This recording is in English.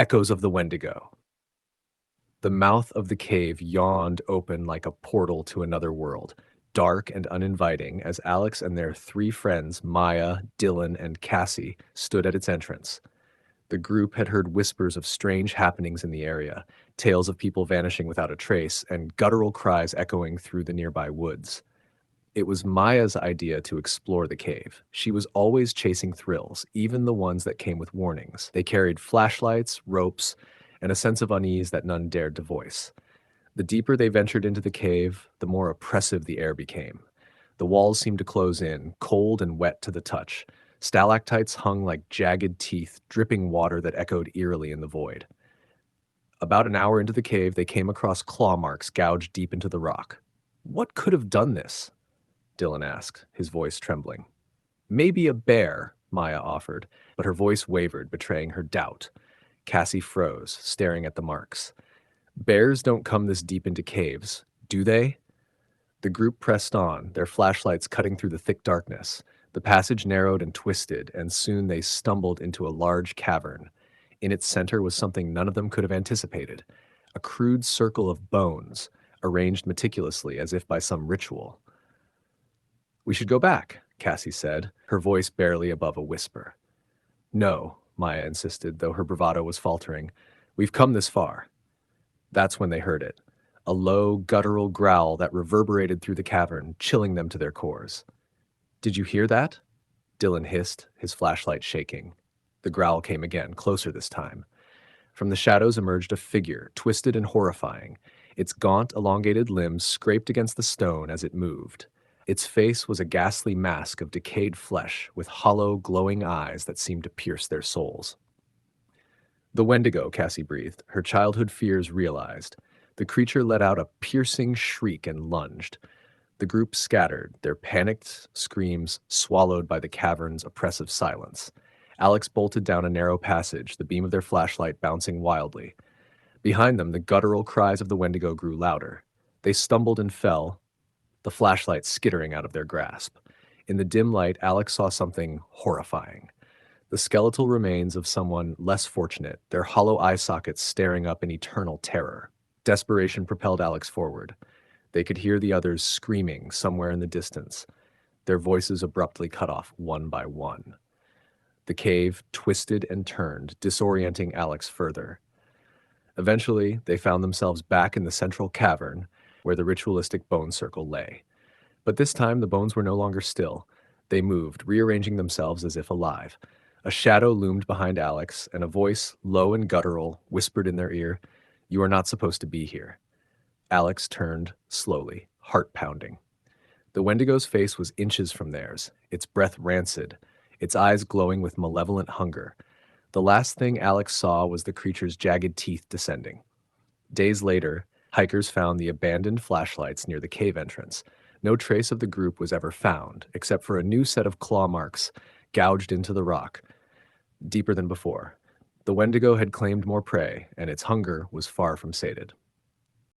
Echoes of the Wendigo. The mouth of the cave yawned open like a portal to another world, dark and uninviting as Alex and their three friends, Maya, Dylan, and Cassie, stood at its entrance. The group had heard whispers of strange happenings in the area, tales of people vanishing without a trace, and guttural cries echoing through the nearby woods. It was Maya's idea to explore the cave. She was always chasing thrills, even the ones that came with warnings. They carried flashlights, ropes, and a sense of unease that none dared to voice. The deeper they ventured into the cave, the more oppressive the air became. The walls seemed to close in, cold and wet to the touch. Stalactites hung like jagged teeth, dripping water that echoed eerily in the void. About an hour into the cave, they came across claw marks gouged deep into the rock. What could have done this? Dylan asked, his voice trembling. Maybe a bear, Maya offered, but her voice wavered, betraying her doubt. Cassie froze, staring at the marks. Bears don't come this deep into caves, do they? The group pressed on, their flashlights cutting through the thick darkness. The passage narrowed and twisted, and soon they stumbled into a large cavern. In its center was something none of them could have anticipated, a crude circle of bones, arranged meticulously as if by some ritual. We should go back, Cassie said, her voice barely above a whisper. No, Maya insisted, though her bravado was faltering. We've come this far. That's when they heard it, a low, guttural growl that reverberated through the cavern, chilling them to their cores. Did you hear that? Dylan hissed, his flashlight shaking. The growl came again, closer this time. From the shadows emerged a figure, twisted and horrifying, its gaunt, elongated limbs scraped against the stone as it moved. Its face was a ghastly mask of decayed flesh with hollow, glowing eyes that seemed to pierce their souls. The Wendigo, Cassie breathed, her childhood fears realized. The creature let out a piercing shriek and lunged. The group scattered, their panicked screams swallowed by the cavern's oppressive silence. Alex bolted down a narrow passage, the beam of their flashlight bouncing wildly. Behind them, the guttural cries of the Wendigo grew louder. They stumbled and fell, the flashlight skittering out of their grasp. In the dim light, Alex saw something horrifying. The skeletal remains of someone less fortunate, their hollow eye sockets staring up in eternal terror. Desperation propelled Alex forward. They could hear the others screaming somewhere in the distance, their voices abruptly cut off one by one. The cave twisted and turned, disorienting Alex further. Eventually, they found themselves back in the central cavern, where the ritualistic bone circle lay. But this time, the bones were no longer still. They moved, rearranging themselves as if alive. A shadow loomed behind Alex, and a voice, low and guttural, whispered in their ear, "You are not supposed to be here." Alex turned, slowly, heart pounding. The Wendigo's face was inches from theirs, its breath rancid, its eyes glowing with malevolent hunger. The last thing Alex saw was the creature's jagged teeth descending. Days later, hikers found the abandoned flashlights near the cave entrance. No trace of the group was ever found, except for a new set of claw marks gouged into the rock, deeper than before. The Wendigo had claimed more prey, and its hunger was far from sated.